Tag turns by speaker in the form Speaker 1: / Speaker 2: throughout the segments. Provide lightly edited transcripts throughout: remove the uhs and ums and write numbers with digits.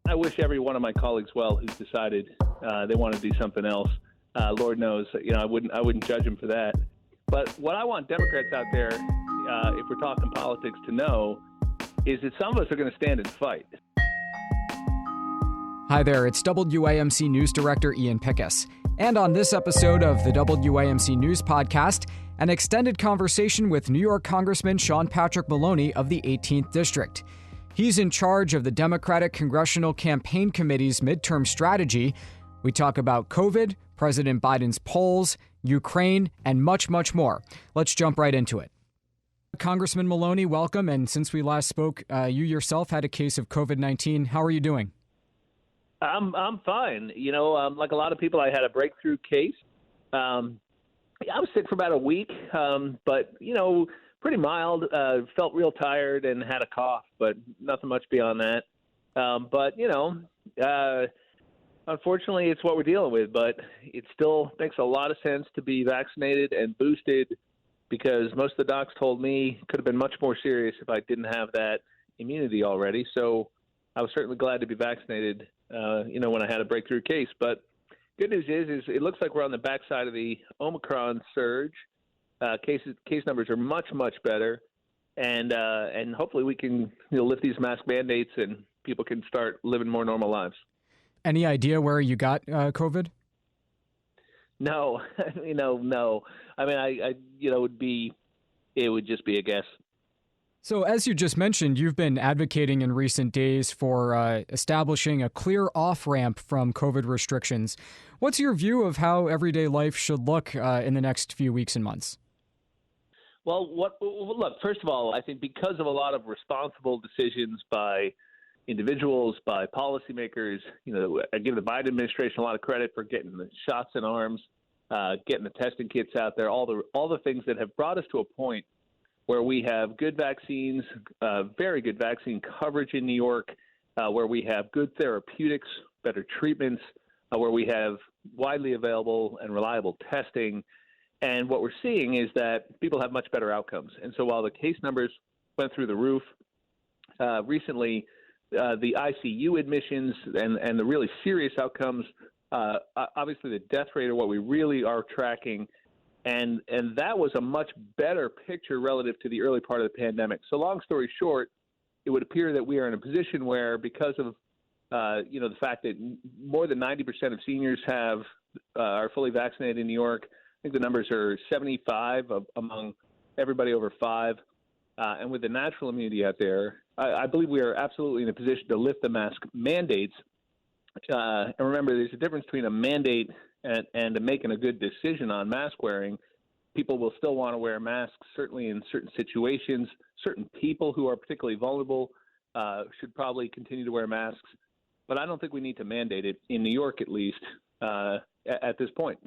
Speaker 1: I wish every one of my colleagues well who's decided they want to do something else. Lord knows, I wouldn't judge them for that. But what I want Democrats out there, if we're talking politics, to know is that some of us are going to stand and fight.
Speaker 2: Hi there, it's WAMC News Director Ian Pickus. And on this episode of the WAMC News Podcast, an extended conversation with New York Congressman Sean Patrick Maloney of the 18th District. He's in charge of the Democratic Congressional Campaign Committee's midterm strategy. We talk about COVID, President Biden's polls, Ukraine, and much, much more. Let's jump right into it. Congressman Maloney, welcome. And since we last spoke, you yourself had a case of COVID-19. How are you doing?
Speaker 1: I'm fine. Like a lot of people, I had a breakthrough case. I was sick for about a week, but, pretty mild. Felt real tired and had a cough, but nothing much beyond that. Unfortunately, it's what we're dealing with, but it still makes a lot of sense to be vaccinated and boosted because most of the docs told me it could have been much more serious if I didn't have that immunity already. So I was certainly glad to be vaccinated, when I had a breakthrough case. But good news is it looks like we're on the backside of the Omicron surge. Case numbers are much, much better. And hopefully we can lift these mask mandates and people can start living more normal lives.
Speaker 2: Any idea where you got COVID?
Speaker 1: No, no. I mean, it would just be a guess.
Speaker 2: So as you just mentioned, you've been advocating in recent days for establishing a clear off-ramp from COVID restrictions. What's your view of how everyday life should look in the next few weeks and months?
Speaker 1: Well, look, first of all, I think because of a lot of responsible decisions by individuals, by policymakers, I give the Biden administration a lot of credit for getting the shots in arms, getting the testing kits out there, all the things that have brought us to a point where we have good vaccines, very good vaccine coverage in New York, where we have good therapeutics, better treatments, where we have widely available and reliable testing. And what we're seeing is that people have much better outcomes. And so while the case numbers went through the roof recently, the ICU admissions and the really serious outcomes, obviously the death rate are what we really are tracking. And that was a much better picture relative to the early part of the pandemic. So long story short, it would appear that we are in a position where because of, the fact that more than 90% of seniors are fully vaccinated in New York. I think the numbers are 75 among everybody over 5. And with the natural immunity out there, I believe we are absolutely in a position to lift the mask mandates. And remember, there's a difference between a mandate and making a good decision on mask wearing. People will still want to wear masks, certainly in certain situations. Certain people who are particularly vulnerable should probably continue to wear masks. But I don't think we need to mandate it, in New York at least, at this point.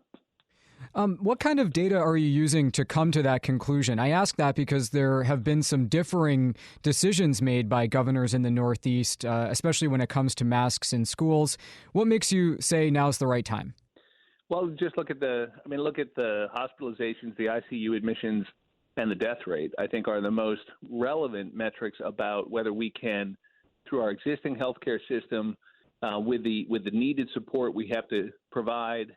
Speaker 2: What kind of data are you using to come to that conclusion? I ask that because there have been some differing decisions made by governors in the Northeast, especially when it comes to masks in schools. What makes you say now's the right time?
Speaker 1: Well, just look at the hospitalizations, the ICU admissions, and the death rate, I think, are the most relevant metrics about whether we can, through our existing healthcare system, with the needed support we have to provide,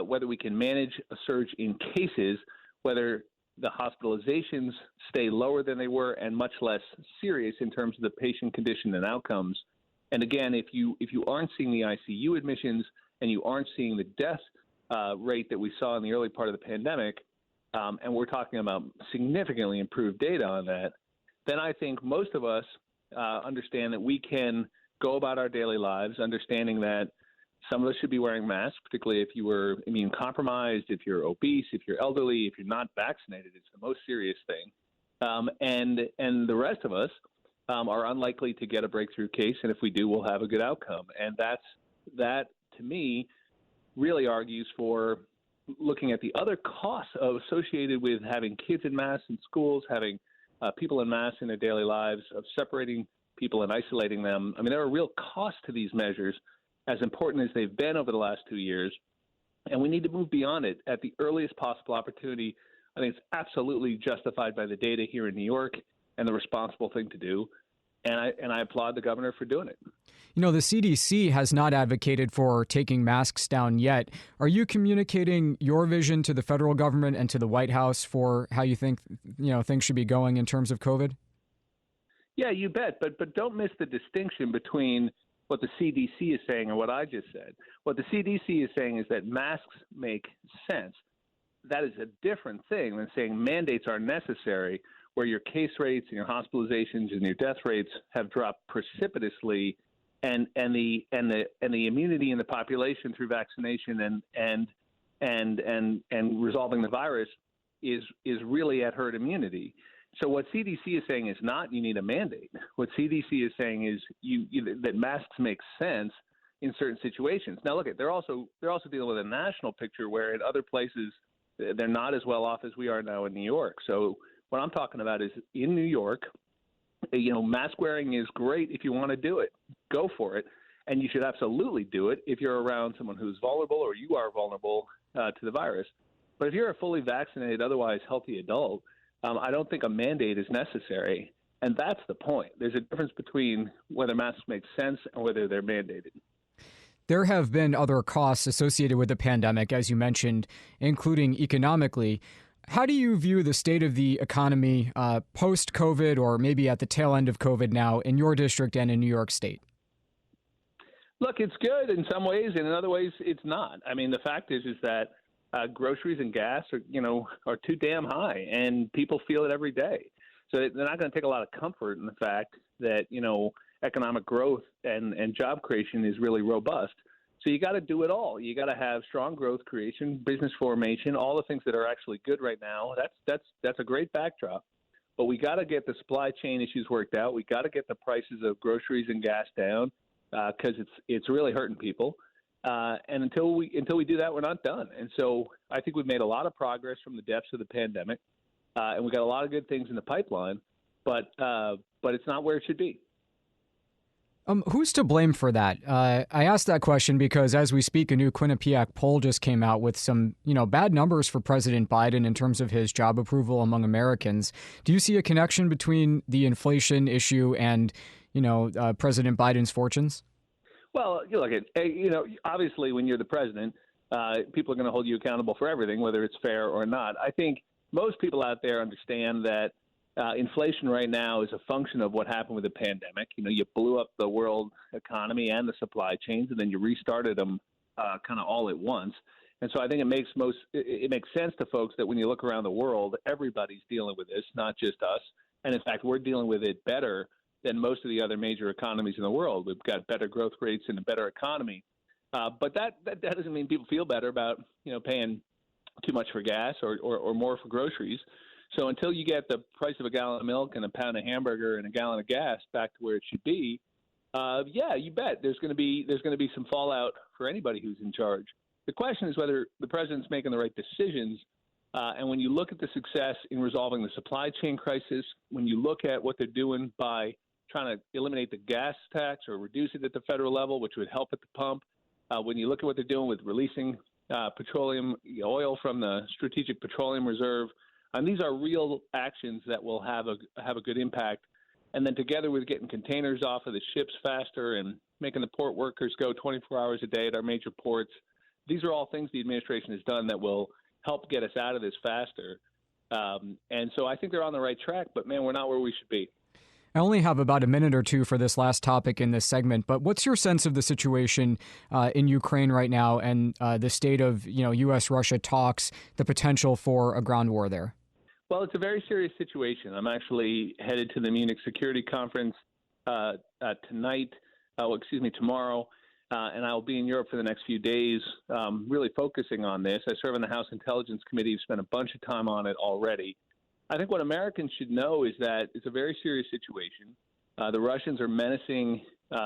Speaker 1: whether we can manage a surge in cases, whether the hospitalizations stay lower than they were and much less serious in terms of the patient condition and outcomes. And again, if you aren't seeing the ICU admissions and you aren't seeing the death rate that we saw in the early part of the pandemic, and we're talking about significantly improved data on that, then I think most of us understand that we can go about our daily lives understanding that some of us should be wearing masks, particularly if you were immune compromised, if you're obese, if you're elderly, if you're not vaccinated. It's the most serious thing. And the rest of us are unlikely to get a breakthrough case, and if we do, we'll have a good outcome. And that, to me, really argues for looking at the other costs associated with having kids in masks in schools, having people in masks in their daily lives, of separating people and isolating them. I mean, there are real costs to these measures, as important as they've been over the last 2 years, and we need to move beyond it at the earliest possible opportunity. I think it's absolutely justified by the data here in New York and the responsible thing to do. and I applaud the governor for doing it.
Speaker 2: You know, the CDC has not advocated for taking masks down yet. Are you communicating your vision to the federal government and to the White House for how you think, things should be going in terms of COVID?
Speaker 1: Yeah, you bet. But don't miss the distinction between what the CDC is saying and what I just said. What the CDC is saying is that masks make sense. That is a different thing than saying mandates are necessary, where your case rates and your hospitalizations and your death rates have dropped precipitously, and the immunity in the population through vaccination and resolving the virus is really at herd immunity. So what CDC is saying is not you need a mandate. What CDC is saying is that masks make sense in certain situations. Now look, they're also dealing with a national picture where in other places they're not as well off as we are now in New York. So what I'm talking about is in New York, mask wearing is great if you want to do it. Go for it. And you should absolutely do it if you're around someone who's vulnerable or you are vulnerable to the virus. But if you're a fully vaccinated, otherwise healthy adult, I don't think a mandate is necessary. And that's the point. There's a difference between whether masks make sense and whether they're mandated.
Speaker 2: There have been other costs associated with the pandemic, as you mentioned, including economically. How do you view the state of the economy post-COVID or maybe at the tail end of COVID now in your district and in New York State?
Speaker 1: Look, it's good in some ways, and in other ways, it's not. I mean, the fact is that groceries and gas are too damn high, and people feel it every day. So they're not going to take a lot of comfort in the fact that economic growth and job creation is really robust. So you got to do it all. You got to have strong growth creation, business formation, all the things that are actually good right now. That's a great backdrop. But we got to get the supply chain issues worked out. We got to get the prices of groceries and gas down because it's really hurting people. And until we do that, we're not done. And so I think we've made a lot of progress from the depths of the pandemic, and we got a lot of good things in the pipeline. But it's not where it should be.
Speaker 2: Who's to blame for that? I asked that question because as we speak, a new Quinnipiac poll just came out with some, bad numbers for President Biden in terms of his job approval among Americans. Do you see a connection between the inflation issue and, President Biden's fortunes?
Speaker 1: Well, look, obviously when you're the president, people are going to hold you accountable for everything, whether it's fair or not. I think most people out there understand that inflation right now is a function of what happened with the pandemic. You blew up the world economy and the supply chains, and then you restarted them kind of all at once. And so I think it makes sense to folks that when you look around the world, everybody's dealing with this, not just us. And in fact, we're dealing with it better than most of the other major economies in the world. We've got better growth rates and a better economy. But that doesn't mean people feel better about paying too much for gas or more for groceries. So until you get the price of a gallon of milk and a pound of hamburger and a gallon of gas back to where it should be, yeah, you bet there's going to be some fallout for anybody who's in charge. The question is whether the president's making the right decisions. And when you look at the success in resolving the supply chain crisis, when you look at what they're doing by trying to eliminate the gas tax or reduce it at the federal level, which would help at the pump, when you look at what they're doing with releasing petroleum oil from the Strategic Petroleum Reserve, and these are real actions that will have a good impact. And then together with getting containers off of the ships faster and making the port workers go 24 hours a day at our major ports, these are all things the administration has done that will help get us out of this faster. And so I think they're on the right track, but man, we're not where we should be.
Speaker 2: I only have about a minute or two for this last topic in this segment, but what's your sense of the situation in Ukraine right now and the state of, U.S.-Russia talks, the potential for a ground war there?
Speaker 1: Well, it's a very serious situation. I'm actually headed to the Munich Security Conference tomorrow, and I'll be in Europe for the next few days, really focusing on this. I serve on the House Intelligence Committee. I've spent a bunch of time on it already. I think what Americans should know is that it's a very serious situation. The Russians are menacing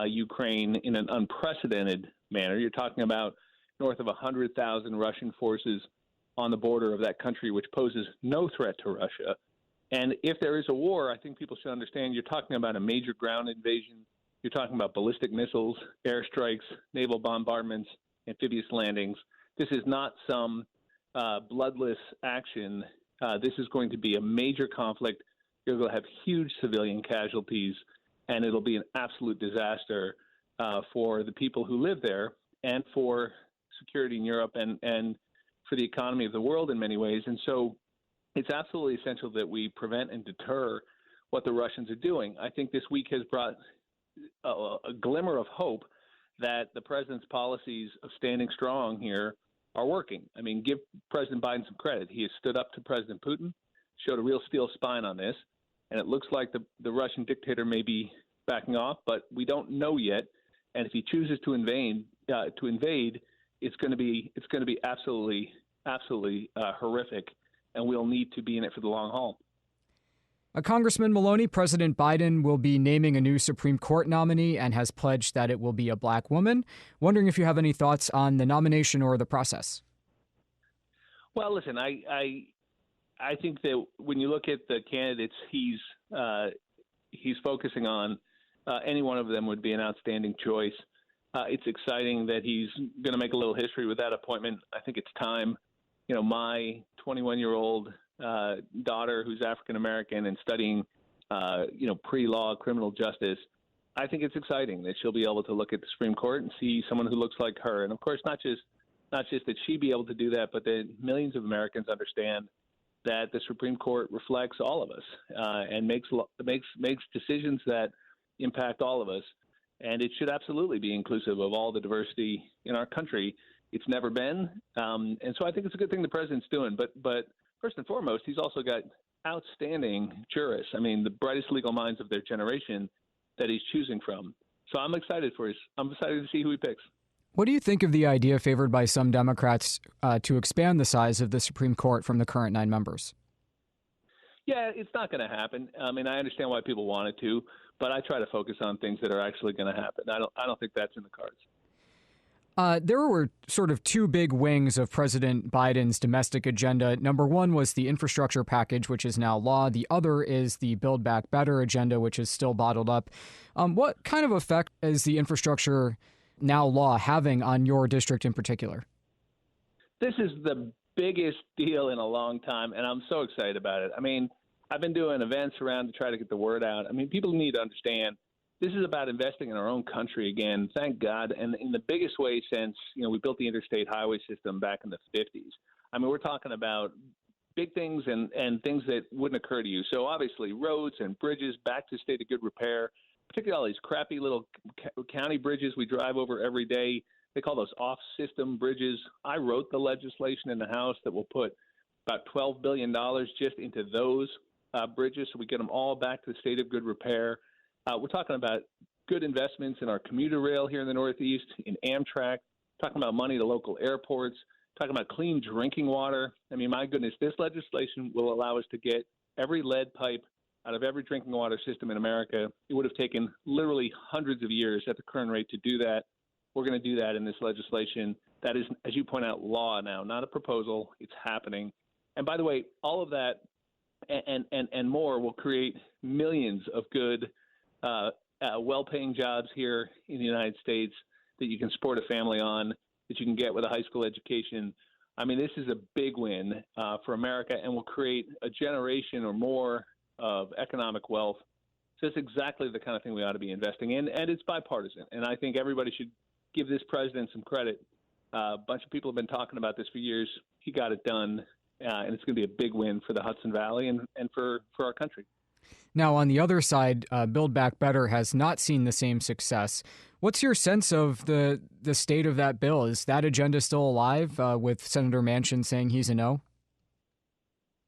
Speaker 1: Ukraine in an unprecedented manner. You're talking about north of 100,000 Russian forces on the border of that country, which poses no threat to Russia. And if there is a war, I think people should understand you're talking about a major ground invasion. You're talking about ballistic missiles, airstrikes, naval bombardments, amphibious landings. This is not some bloodless action. This is going to be a major conflict. You're going to have huge civilian casualties. and it'll be an absolute disaster for the people who live there and for security in Europe and for the economy of the world in many ways. And so it's absolutely essential that we prevent and deter what the Russians are doing. I think this week has brought a glimmer of hope that the president's policies of standing strong here are working. I mean, give President Biden some credit. He has stood up to President Putin, showed a real steel spine on this, and it looks like the Russian dictator may be backing off, but we don't know yet. And if he chooses to invade, it's going to be absolutely horrific, and we'll need to be in it for the long haul.
Speaker 2: Congressman Maloney, President Biden will be naming a new Supreme Court nominee and has pledged that it will be a black woman. Wondering if you have any thoughts on the nomination or the process.
Speaker 1: Well, listen, I think that when you look at the candidates he's focusing on, any one of them would be an outstanding choice. It's exciting that he's going to make a little history with that appointment. I think it's time. You know, my 21-year-old daughter who's African-American and studying, pre-law criminal justice, I think it's exciting that she'll be able to look at the Supreme Court and see someone who looks like her. And, of course, not just that she be able to do that, but that millions of Americans understand that the Supreme Court reflects all of us and makes decisions that impact all of us. And it should absolutely be inclusive of all the diversity in our country. It's never been. And so I think it's a good thing the president's doing. But first and foremost, he's also got outstanding jurists. I mean, the brightest legal minds of their generation that he's choosing from. So I'm excited to see who he picks.
Speaker 2: What do you think of the idea favored by some Democrats to expand the size of the Supreme Court from the current 9 members?
Speaker 1: Yeah, it's not going to happen. I mean, I understand why people want it to, but I try to focus on things that are actually going to happen. I don't think that's in the cards.
Speaker 2: There were sort of 2 big wings of President Biden's domestic agenda. Number one was the infrastructure package, which is now law. The other is the Build Back Better agenda, which is still bottled up. What kind of effect is the infrastructure now law having on your district in particular?
Speaker 1: This is the biggest deal in a long time, and I'm so excited about it. I mean, I've been doing events around to try to get the word out. I mean, people need to understand this is about investing in our own country again, thank God, and in the biggest way since, we built the interstate highway system back in the 50s. I mean, we're talking about big things and things that wouldn't occur to you. So obviously roads and bridges back to state of good repair, particularly all these crappy little county bridges we drive over every day. They call those off-system bridges. I wrote the legislation in the House that will put about $12 billion just into those bridges so we get them all back to the state of good repair. We're talking about good investments in our commuter rail here in the Northeast, in Amtrak, talking about money to local airports, talking about clean drinking water. I mean, my goodness, this legislation will allow us to get every lead pipe out of every drinking water system in America. It would have taken literally hundreds of years at the current rate to do that. We're going to do that in this legislation. That is, as you point out, law now, not a proposal. It's happening. And by the way, all of that and more will create millions of good, well-paying jobs here in the United States that you can support a family on, that you can get with a high school education. I mean, this is a big win for America and will create a generation or more of economic wealth. So it's exactly the kind of thing we ought to be investing in, and it's bipartisan. And I think everybody should give this president some credit. A bunch of people have been talking about this for years. He got it done, and it's going to be a big win for the Hudson Valley and for our country.
Speaker 2: Now, on the other side, Build Back Better has not seen the same success. What's your sense of the state of that bill? Is that agenda still alive with Senator Manchin saying he's a no?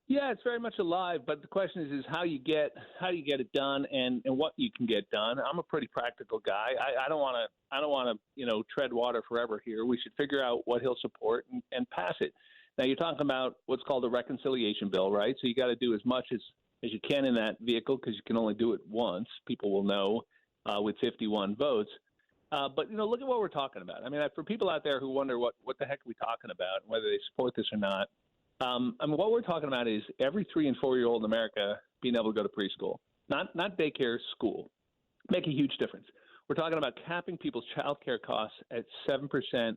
Speaker 1: Yeah, it's very much alive, but the question is how you get it done and what you can get done. I'm a pretty practical guy. I don't want to tread water forever here. We should figure out what he'll support and pass it. Now you're talking about what's called a reconciliation bill, right? So you got to do as much as you can in that vehicle because you can only do it once. People will know with 51 votes. But look at what we're talking about. I mean, for people out there who wonder what the heck are we talking about, and whether they support this or not. What we're talking about is every 3- and 4-year-old in America being able to go to preschool, not daycare, school. Make a huge difference. We're talking about capping people's child care costs at 7%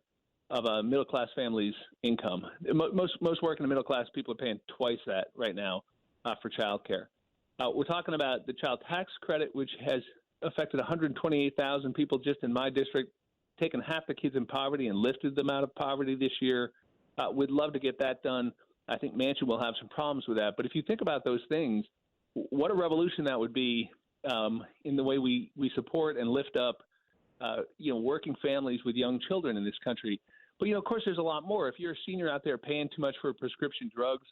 Speaker 1: of a middle-class family's income. Most working middle class people are paying twice that right now for child care. We're talking about the child tax credit, which has affected 128,000 people just in my district, taken half the kids in poverty and lifted them out of poverty this year. We'd love to get that done. I think Manchin will have some problems with that. But if you think about those things, what a revolution that would be in the way we support and lift up, working families with young children in this country. But, of course, there's a lot more. If you're a senior out there paying too much for prescription drugs,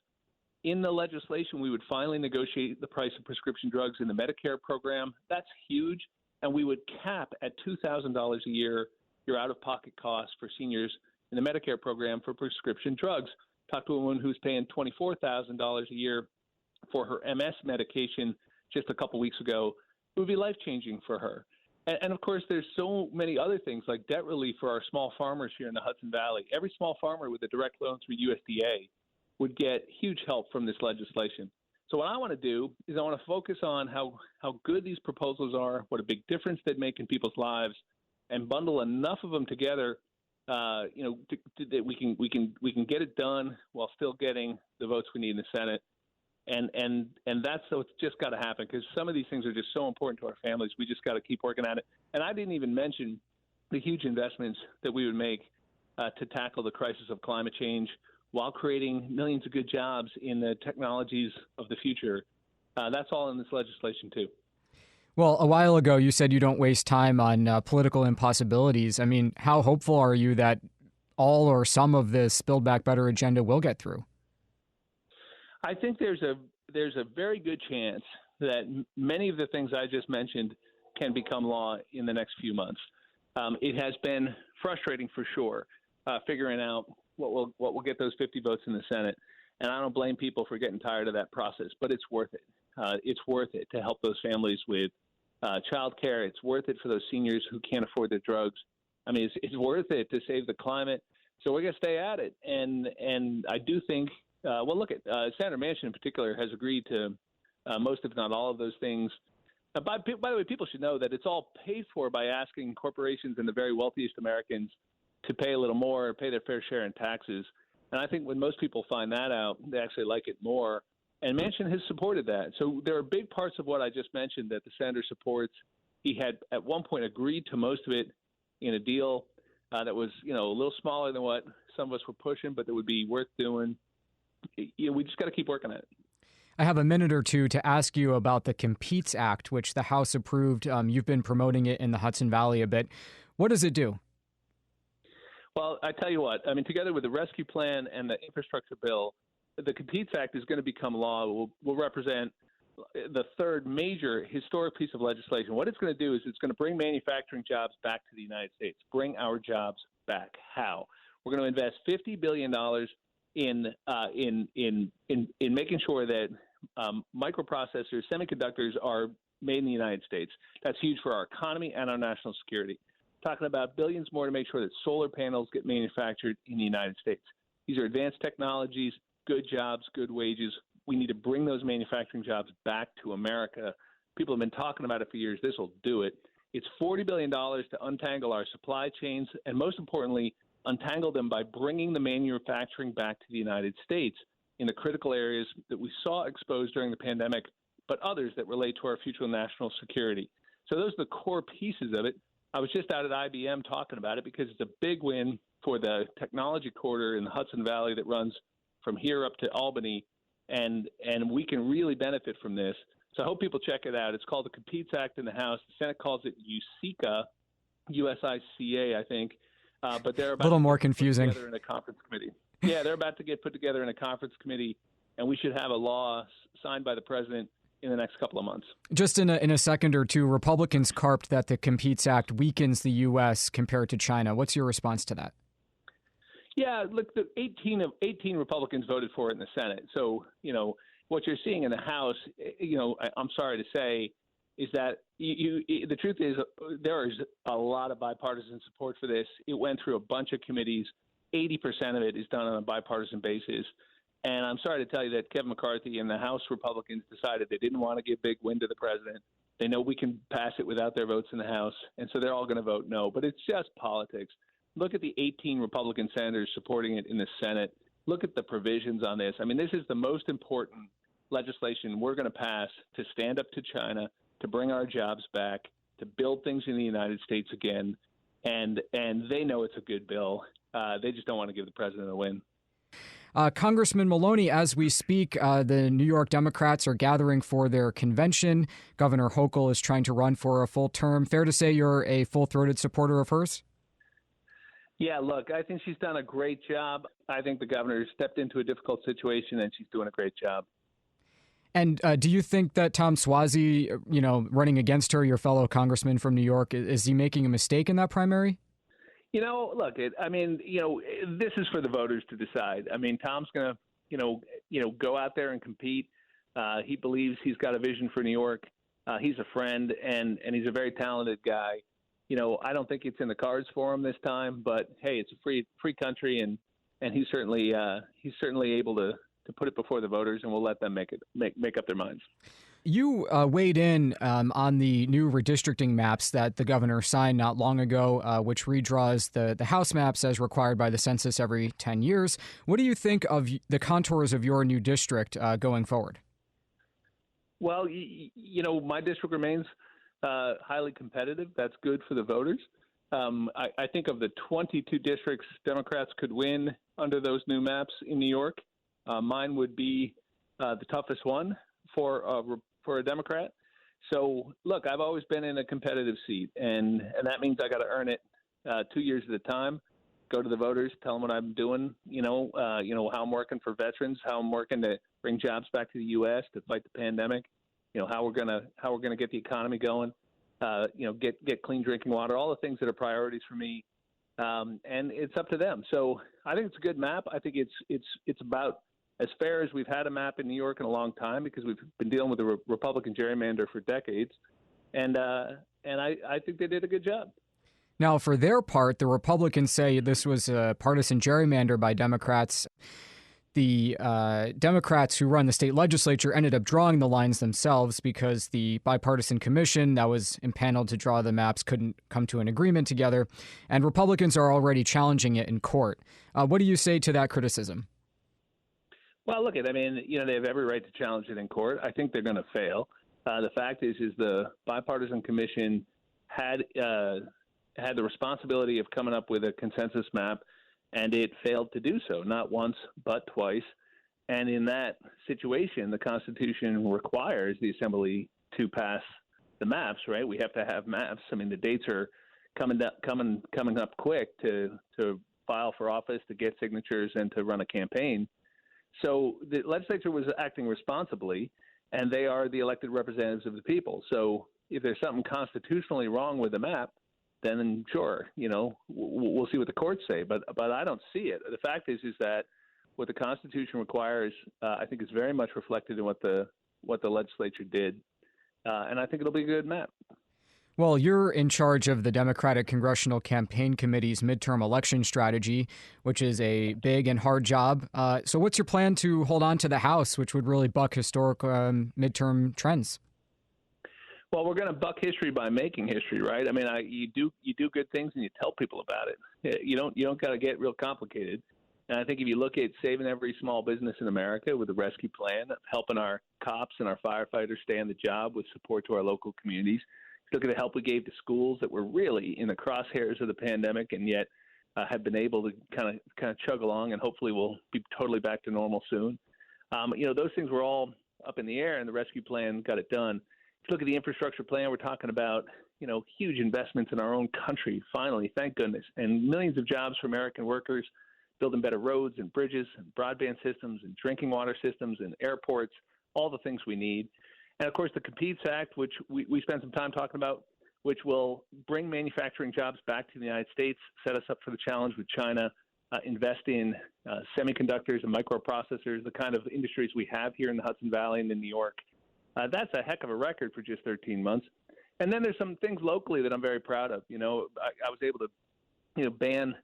Speaker 1: in the legislation, we would finally negotiate the price of prescription drugs in the Medicare program. That's huge. And we would cap at $2,000 a year your out-of-pocket costs for seniors in the Medicare program for prescription drugs. Talked to a woman who's paying $24,000 a year for her MS medication just a couple weeks ago. It would be life-changing for her. And of course, there's so many other things like debt relief for our small farmers here in the Hudson Valley. Every small farmer with a direct loan through USDA would get huge help from this legislation. So what I want to do is I want to focus on how good these proposals are, what a big difference they'd make in people's lives, and bundle enough of them together, that we can get it done while still getting the votes we need in the Senate. And that's what's just got to happen, because some of these things are just so important to our families. We just got to keep working at it. And I didn't even mention the huge investments that we would make to tackle the crisis of climate change while creating millions of good jobs in the technologies of the future. That's all in this legislation, too.
Speaker 2: Well, a while ago, you said you don't waste time on political impossibilities. I mean, how hopeful are you that all or some of this Build Back Better agenda will get through?
Speaker 1: I think there's a very good chance that many of the things I just mentioned can become law in the next few months. It has been frustrating for sure, figuring out what will get those 50 votes in the Senate. And I don't blame people for getting tired of that process, but it's worth it. It's worth it to help those families with child care. It's worth it for those seniors who can't afford their drugs. I mean, it's worth it to save the climate. So we're going to stay at it. And I do think, Senator Manchin in particular has agreed to most, if not all, of those things. By the way, people should know that it's all paid for by asking corporations and the very wealthiest Americans to pay a little more, pay their fair share in taxes. And I think when most people find that out, they actually like it more. And Manchin has supported that. So there are big parts of what I just mentioned that the senator supports. He had at one point agreed to most of it in a deal that was, a little smaller than what some of us were pushing, but that would be worth doing. We just got to keep working at it.
Speaker 2: I have a minute or two to ask you about the Competes Act, which the House approved. You've been promoting it in the Hudson Valley a bit. What does it do?
Speaker 1: Well, I tell you what, together with the rescue plan and the infrastructure bill, the Competes Act is going to become law. Will represent the third major historic piece of legislation. What it's going to do is it's going to bring manufacturing jobs back to the United States, bring our jobs back. How? We're going to invest $50 billion in making sure that microprocessors, semiconductors are made in the United States. That's huge for our economy and our national security. Talking about billions more to make sure that solar panels get manufactured in the United States. These are advanced technologies, good jobs, good wages. We need to bring those manufacturing jobs back to America. People have been talking about it for years. This will do it. It's $40 billion to untangle our supply chains, and most importantly, untangle them by bringing the manufacturing back to the United States in the critical areas that we saw exposed during the pandemic, but others that relate to our future national security. So those are the core pieces of it. I was just out at IBM talking about it because it's a big win for the technology corridor in the Hudson Valley that runs from here up to Albany, and we can really benefit from this. So I hope people check it out. It's called the Competes Act in the House. The Senate calls it USICA, USICA, I think. But they're about
Speaker 2: a little
Speaker 1: to
Speaker 2: more
Speaker 1: get
Speaker 2: confusing.
Speaker 1: Put together in a conference committee. Yeah, they're about to get put together in a conference committee, and we should have a law signed by the president in the next couple of months. Just in
Speaker 2: a second or two, Republicans carped that the Competes Act weakens the U.S. compared to China. What's your response to that?
Speaker 1: Yeah, look, the 18 Republicans voted for it in the Senate. So, what you're seeing in the House, I'm sorry to say, is that the truth is there is a lot of bipartisan support for this. It went through a bunch of committees. 80% of it is done on a bipartisan basis. And I'm sorry to tell you that Kevin McCarthy and the House Republicans decided they didn't want to give big win to the president. They know we can pass it without their votes in the House, and so they're all going to vote no. But it's just politics. Look at the 18 Republican senators supporting it in the Senate. Look at the provisions on this. This is the most important legislation we're going to pass to stand up to China, to bring our jobs back. to build things in the United States again, and they know it's a good bill. They just don't want to give the president a win.
Speaker 2: Congressman Maloney, as we speak, the New York Democrats are gathering for their convention. Governor Hochul is trying to run for a full term. Fair to say you're a full-throated supporter of hers?
Speaker 1: Yeah, look, I think she's done a great job. I think the governor stepped into a difficult situation, and she's doing a great job.
Speaker 2: And do you think that Tom Suozzi, running against her, your fellow congressman from New York, is he making a mistake in that primary?
Speaker 1: Look, this is for the voters to decide. I mean, Tom's going to, go out there and compete. He believes he's got a vision for New York. He's a friend, and he's a very talented guy. I don't think it's in the cards for him this time, but hey, it's a free country, and he's certainly able to put it before the voters, and we'll let them make up their minds.
Speaker 2: You weighed in on the new redistricting maps that the governor signed not long ago, which redraws the House maps as required by the census every 10 years. What do you think of the contours of your new district going forward?
Speaker 1: Well, my district remains highly competitive. That's good for the voters. I think of the 22 districts Democrats could win under those new maps in New York, mine would be the toughest one for a Democrat. So, look, I've always been in a competitive seat, and that means I got to earn it 2 years at a time. Go to the voters, tell them what I'm doing, how I'm working for veterans, how I'm working to bring jobs back to the U.S. to fight the pandemic, how we're gonna get the economy going, get clean drinking water, all the things that are priorities for me, and it's up to them. So I think it's a good map. I think it's about as fair as we've had a map in New York in a long time, because we've been dealing with the Republican gerrymander for decades, and I think they did a good job.
Speaker 2: Now, for their part, the Republicans say this was a partisan gerrymander by Democrats. The Democrats who run the state legislature ended up drawing the lines themselves because the bipartisan commission that was impaneled to draw the maps couldn't come to an agreement together, and Republicans are already challenging it in court. What do you say to that criticism?
Speaker 1: Well, look, they have every right to challenge it in court. I think they're going to fail. The fact is the bipartisan commission had the responsibility of coming up with a consensus map, and it failed to do so, not once but twice. And in that situation, the Constitution requires the Assembly to pass the maps. Right? We have to have maps. The dates are coming up quick to file for office, to get signatures, and to run a campaign. So the legislature was acting responsibly, and they are the elected representatives of the people. So if there's something constitutionally wrong with the map, then sure, we'll see what the courts say. But I don't see it. The fact is that what the Constitution requires, I think, is very much reflected in what the legislature did, and I think it'll be a good map.
Speaker 2: Well, you're in charge of the Democratic Congressional Campaign Committee's midterm election strategy, which is a big and hard job. So what's your plan to hold on to the House, which would really buck historic midterm trends?
Speaker 1: Well, we're going to buck history by making history, right? You do good things and you tell people about it. You don't got to get real complicated. And I think if you look at saving every small business in America with the rescue plan, helping our cops and our firefighters stay on the job with support to our local communities, look at the help we gave to schools that were really in the crosshairs of the pandemic and yet have been able to kind of chug along, and hopefully we'll be totally back to normal soon. Those things were all up in the air, and the rescue plan got it done. If you look at the infrastructure plan, we're talking about, huge investments in our own country, finally, thank goodness, and millions of jobs for American workers, building better roads and bridges and broadband systems and drinking water systems and airports, all the things we need. And, of course, the Competes Act, which we spent some time talking about, which will bring manufacturing jobs back to the United States, set us up for the challenge with China, invest in semiconductors and microprocessors, the kind of industries we have here in the Hudson Valley and in New York. That's a heck of a record for just 13 months. And then there's some things locally that I'm very proud of. I was able to, ban,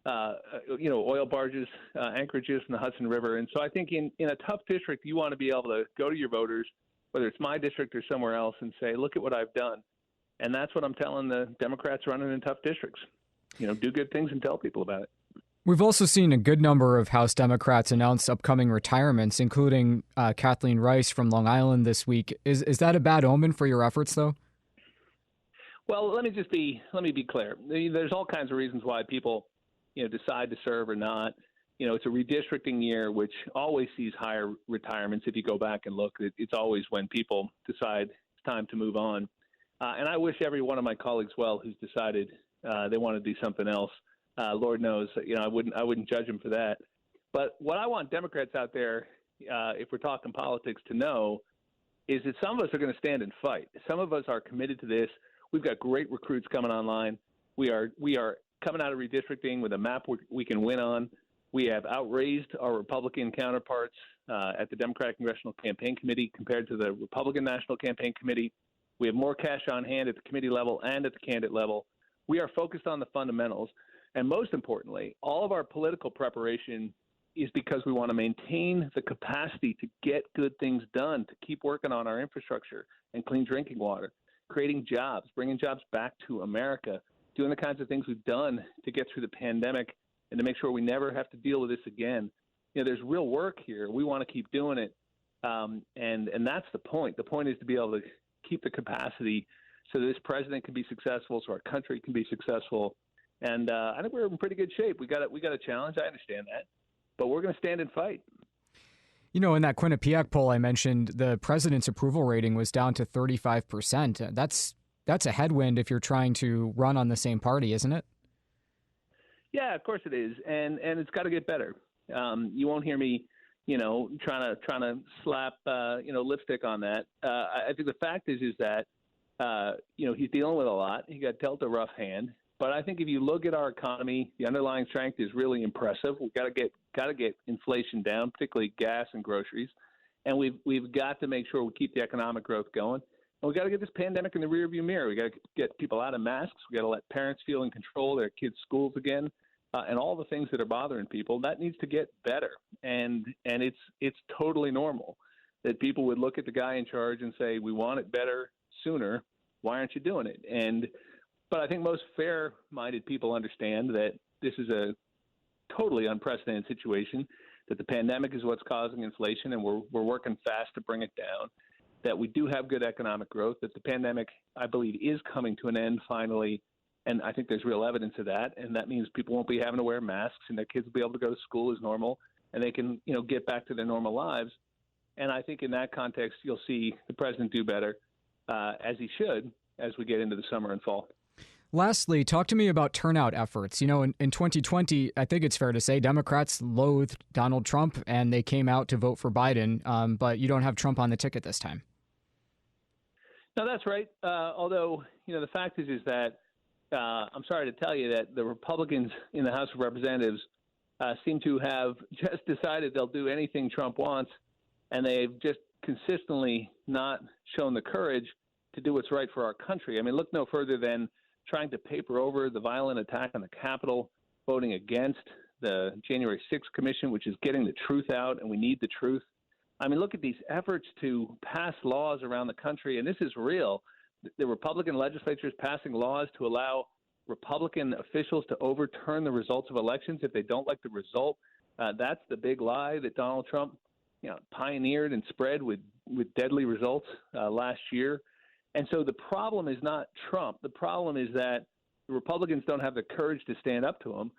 Speaker 1: oil barges, anchorages in the Hudson River. And so I think in a tough district, you want to be able to go to your voters, whether it's my district or somewhere else, and say, look at what I've done. And that's what I'm telling the Democrats running in tough districts. Do good things and tell people about it.
Speaker 2: We've also seen a good number of House Democrats announce upcoming retirements, including Kathleen Rice from Long Island this week. Is that a bad omen for your efforts, though?
Speaker 1: Well, let me be clear. There's all kinds of reasons why people, decide to serve or not. It's a redistricting year, which always sees higher retirements. If you go back and look, it's always when people decide it's time to move on. And I wish every one of my colleagues well who's decided they want to do something else. Lord knows, I wouldn't judge them for that. But what I want Democrats out there, if we're talking politics, to know is that some of us are going to stand and fight. Some of us are committed to this. We've got great recruits coming online. We are coming out of redistricting with a map we can win on. We have outraised our Republican counterparts at the Democratic Congressional Campaign Committee compared to the Republican National Campaign Committee. We have more cash on hand at the committee level and at the candidate level. We are focused on the fundamentals. And most importantly, all of our political preparation is because we want to maintain the capacity to get good things done, to keep working on our infrastructure and clean drinking water, creating jobs, bringing jobs back to America, doing the kinds of things we've done to get through the pandemic and to make sure we never have to deal with this again. There's real work here. We want to keep doing it. And that's the point. The point is to be able to keep the capacity so that this president can be successful, so our country can be successful. And I think we're in pretty good shape. We got a challenge. I understand that. But we're going to stand and fight.
Speaker 2: In that Quinnipiac poll I mentioned, the president's approval rating was down to 35%. That's a headwind if you're trying to run on the same party, isn't it?
Speaker 1: Yeah, of course it is, and it's got to get better. You won't hear me, trying to slap lipstick on that. I think the fact is that he's dealing with a lot. He got dealt a rough hand. But I think if you look at our economy, the underlying strength is really impressive. We've got to get inflation down, particularly gas and groceries, and we've got to make sure we keep the economic growth going. And we've got to get this pandemic in the rearview mirror. We got to get people out of masks. We got to let parents feel in control of their kids' schools again, and all the things that are bothering people. That needs to get better, and it's totally normal that people would look at the guy in charge and say, "We want it better sooner. Why aren't you doing it?" But I think most fair-minded people understand that this is a totally unprecedented situation, that the pandemic is what's causing inflation, and we're working fast to bring it down, that we do have good economic growth, that the pandemic, I believe, is coming to an end finally, and I think there's real evidence of that, and that means people won't be having to wear masks, and their kids will be able to go to school as normal, and they can, get back to their normal lives. And I think in that context, you'll see the president do better, as he should, as we get into the summer and fall.
Speaker 2: Lastly, talk to me about turnout efforts. In 2020, I think it's fair to say Democrats loathed Donald Trump and they came out to vote for Biden, but you don't have Trump on the ticket this time.
Speaker 1: No, that's right. Although, the fact is that I'm sorry to tell you that the Republicans in the House of Representatives seem to have just decided they'll do anything Trump wants, and they've just consistently not shown the courage to do what's right for our country. I mean, look no further than trying to paper over the violent attack on the Capitol, voting against the January 6th Commission, which is getting the truth out, and we need the truth. I mean, look at these efforts to pass laws around the country, and this is real. The Republican legislature is passing laws to allow Republican officials to overturn the results of elections if they don't like the result. That's the big lie that Donald Trump pioneered and spread with deadly results last year. And so the problem is not Trump. The problem is that the Republicans don't have the courage to stand up to him,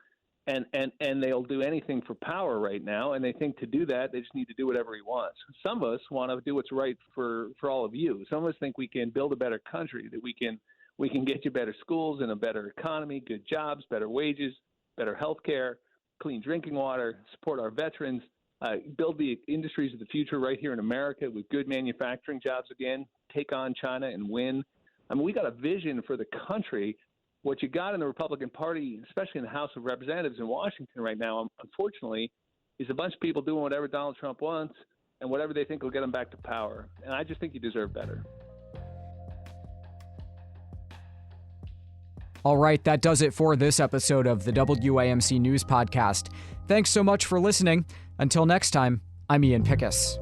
Speaker 1: and they'll do anything for power right now. And they think to do that, they just need to do whatever he wants. Some of us want to do what's right for all of you. Some of us think we can build a better country, that we can get you better schools and a better economy, good jobs, better wages, better health care, clean drinking water, support our veterans, build the industries of the future right here in America with good manufacturing jobs again, take on China and win. I mean, we got a vision for the country. What you got in the Republican Party, especially in the House of Representatives in Washington right now, unfortunately, is a bunch of people doing whatever Donald Trump wants and whatever they think will get him back to power. And I just think you deserve better.
Speaker 2: All right, that does it for this episode of the WAMC News Podcast. Thanks so much for listening. Until next time, I'm Ian Pickus.